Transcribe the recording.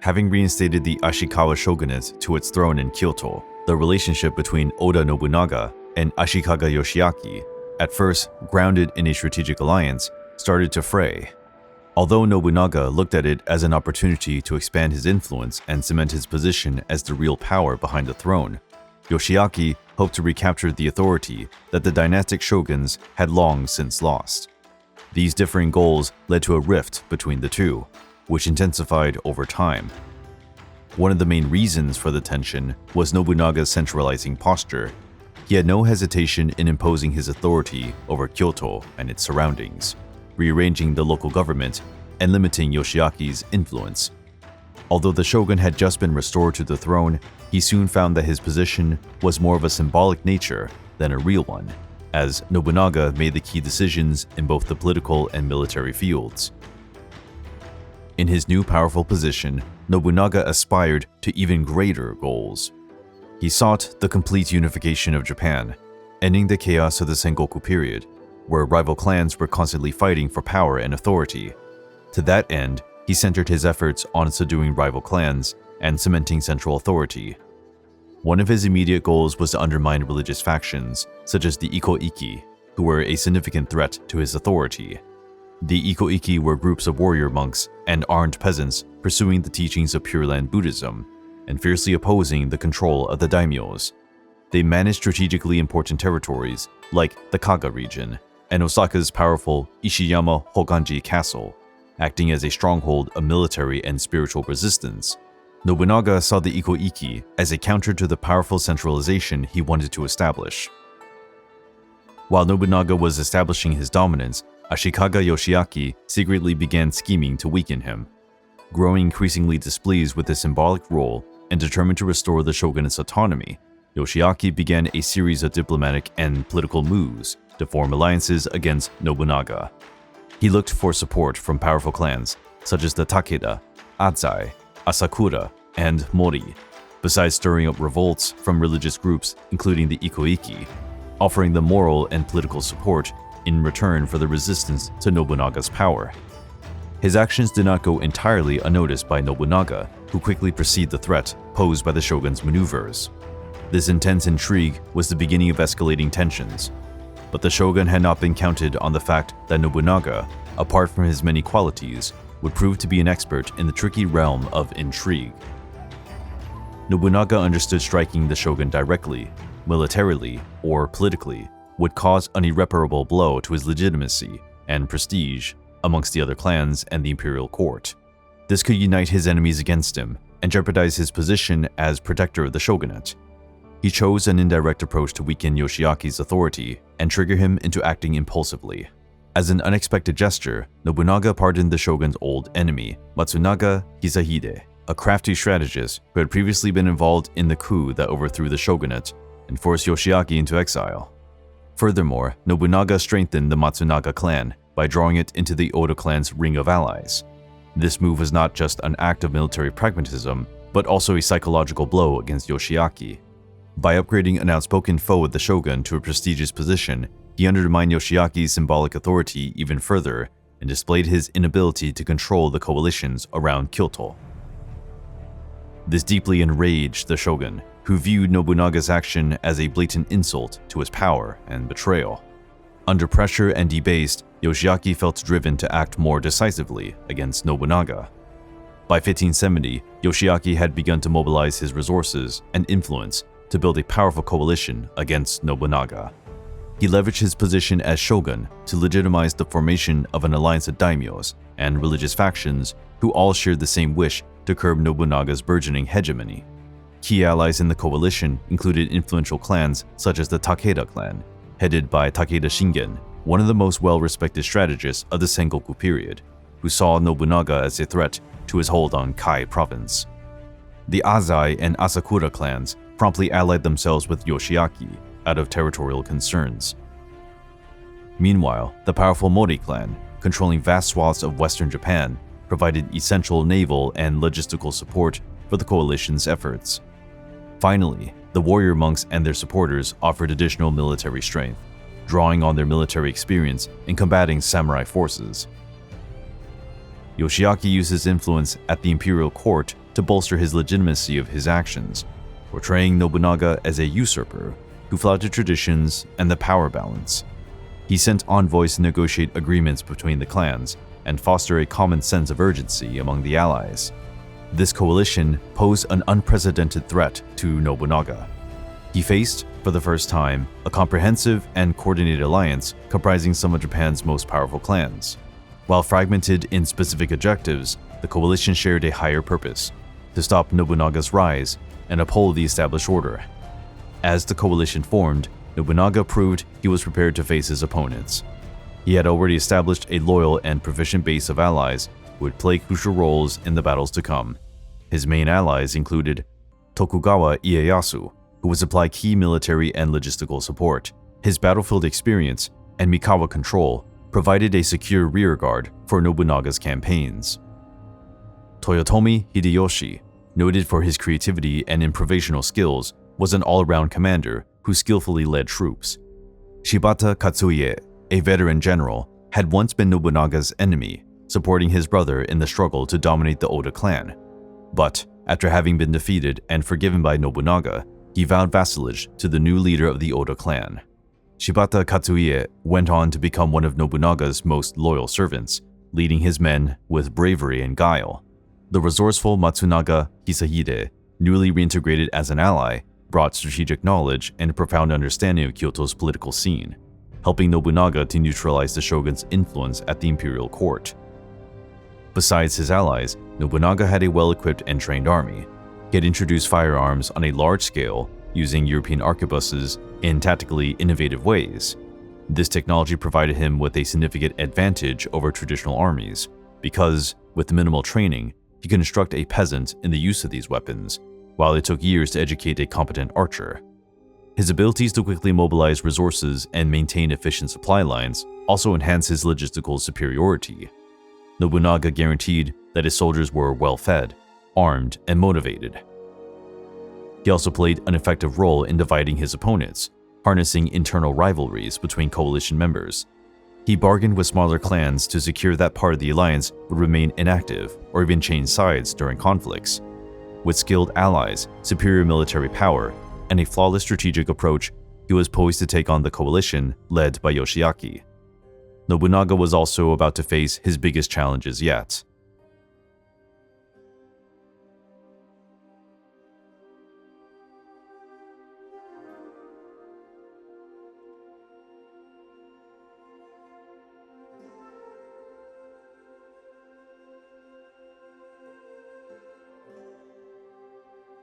Having reinstated the Ashikaga shogunate to its throne in Kyoto, the relationship between Oda Nobunaga and Ashikaga Yoshiaki, at first grounded in a strategic alliance, started to fray. Although Nobunaga looked at it as an opportunity to expand his influence and cement his position as the real power behind the throne, Yoshiaki hoped to recapture the authority that the dynastic shoguns had long since lost. These differing goals led to a rift between the two, which intensified over time. One of the main reasons for the tension was Nobunaga's centralizing posture. He had no hesitation in imposing his authority over Kyoto and its surroundings, rearranging the local government and limiting Yoshiaki's influence. Although the shogun had just been restored to the throne, he soon found that his position was more of a symbolic nature than a real one, as Nobunaga made the key decisions in both the political and military fields. In his new powerful position, Nobunaga aspired to even greater goals. He sought the complete unification of Japan, ending the chaos of the Sengoku period, where rival clans were constantly fighting for power and authority. To that end, he centered his efforts on subduing rival clans and cementing central authority. One of his immediate goals was to undermine religious factions, such as the Ikkō-ikki, who were a significant threat to his authority. The Ikoiki were groups of warrior monks and armed peasants pursuing the teachings of Pure Land Buddhism and fiercely opposing the control of the daimyos. They managed strategically important territories like the Kaga region and Osaka's powerful Ishiyama Hoganji Castle, acting as a stronghold of military and spiritual resistance. Nobunaga saw the Ikoiki as a counter to the powerful centralization he wanted to establish. While Nobunaga was establishing his dominance, Ashikaga Yoshiaki secretly began scheming to weaken him. Growing increasingly displeased with his symbolic role and determined to restore the shogunate's autonomy, Yoshiaki began a series of diplomatic and political moves to form alliances against Nobunaga. He looked for support from powerful clans such as the Takeda, Azai, Asakura, and Mori, besides stirring up revolts from religious groups including the Ikoiki, offering them moral and political support in return for the resistance to Nobunaga's power. His actions did not go entirely unnoticed by Nobunaga, who quickly perceived the threat posed by the shogun's maneuvers. This intense intrigue was the beginning of escalating tensions, but the shogun had not been counted on the fact that Nobunaga, apart from his many qualities, would prove to be an expert in the tricky realm of intrigue. Nobunaga understood striking the shogun directly, militarily, or politically would cause an irreparable blow to his legitimacy and prestige amongst the other clans and the imperial court. This could unite his enemies against him and jeopardize his position as protector of the shogunate. He chose an indirect approach to weaken Yoshiaki's authority and trigger him into acting impulsively. As an unexpected gesture, Nobunaga pardoned the shogun's old enemy, Matsunaga Hisahide, a crafty strategist who had previously been involved in the coup that overthrew the shogunate and forced Yoshiaki into exile. Furthermore, Nobunaga strengthened the Matsunaga clan by drawing it into the Oda clan's ring of allies. This move was not just an act of military pragmatism, but also a psychological blow against Yoshiaki. By upgrading an outspoken foe of the shogun to a prestigious position, he undermined Yoshiaki's symbolic authority even further and displayed his inability to control the coalitions around Kyoto. This deeply enraged the shogun, who viewed Nobunaga's action as a blatant insult to his power and betrayal. Under pressure and debased, Yoshiaki felt driven to act more decisively against Nobunaga. By 1570, Yoshiaki had begun to mobilize his resources and influence to build a powerful coalition against Nobunaga. He leveraged his position as shogun to legitimize the formation of an alliance of daimyos and religious factions who all shared the same wish to curb Nobunaga's burgeoning hegemony. Key allies in the coalition included influential clans such as the Takeda clan, headed by Takeda Shingen, one of the most well-respected strategists of the Sengoku period, who saw Nobunaga as a threat to his hold on Kai province. The Azai and Asakura clans promptly allied themselves with Yoshiaki out of territorial concerns. Meanwhile, the powerful Mori clan, controlling vast swaths of western Japan, provided essential naval and logistical support for the coalition's efforts. Finally, the warrior monks and their supporters offered additional military strength, drawing on their military experience in combating samurai forces. Yoshiaki used his influence at the imperial court to bolster his legitimacy of his actions, portraying Nobunaga as a usurper who flouted traditions and the power balance. He sent envoys to negotiate agreements between the clans and foster a common sense of urgency among the allies. This coalition posed an unprecedented threat to Nobunaga. He faced, for the first time, a comprehensive and coordinated alliance comprising some of Japan's most powerful clans. While fragmented in specific objectives, the coalition shared a higher purpose: to stop Nobunaga's rise and uphold the established order. As the coalition formed, Nobunaga proved he was prepared to face his opponents. He had already established a loyal and proficient base of allies who would play crucial roles in the battles to come. His main allies included Tokugawa Ieyasu, who would supply key military and logistical support. His battlefield experience and Mikawa control provided a secure rearguard for Nobunaga's campaigns. Toyotomi Hideyoshi, noted for his creativity and improvisational skills, was an all-around commander who skillfully led troops. Shibata Katsuie, a veteran general, had once been Nobunaga's enemy, supporting his brother in the struggle to dominate the Oda clan. But after having been defeated and forgiven by Nobunaga, he vowed vassalage to the new leader of the Oda clan. Shibata Katsuie went on to become one of Nobunaga's most loyal servants, leading his men with bravery and guile. The resourceful Matsunaga Hisahide, newly reintegrated as an ally, brought strategic knowledge and a profound understanding of Kyoto's political scene, helping Nobunaga to neutralize the shogun's influence at the imperial court. Besides his allies, Nobunaga had a well-equipped and trained army. He had introduced firearms on a large scale, using European arquebuses in tactically innovative ways. This technology provided him with a significant advantage over traditional armies, because, with minimal training, he could instruct a peasant in the use of these weapons, while it took years to educate a competent archer. His abilities to quickly mobilize resources and maintain efficient supply lines also enhanced his logistical superiority. Nobunaga guaranteed that his soldiers were well-fed, armed, and motivated. He also played an effective role in dividing his opponents, harnessing internal rivalries between coalition members. He bargained with smaller clans to secure that part of the alliance would remain inactive or even change sides during conflicts. With skilled allies, superior military power, and a flawless strategic approach, he was poised to take on the coalition led by Yoshiaki. Nobunaga was also about to face his biggest challenges yet: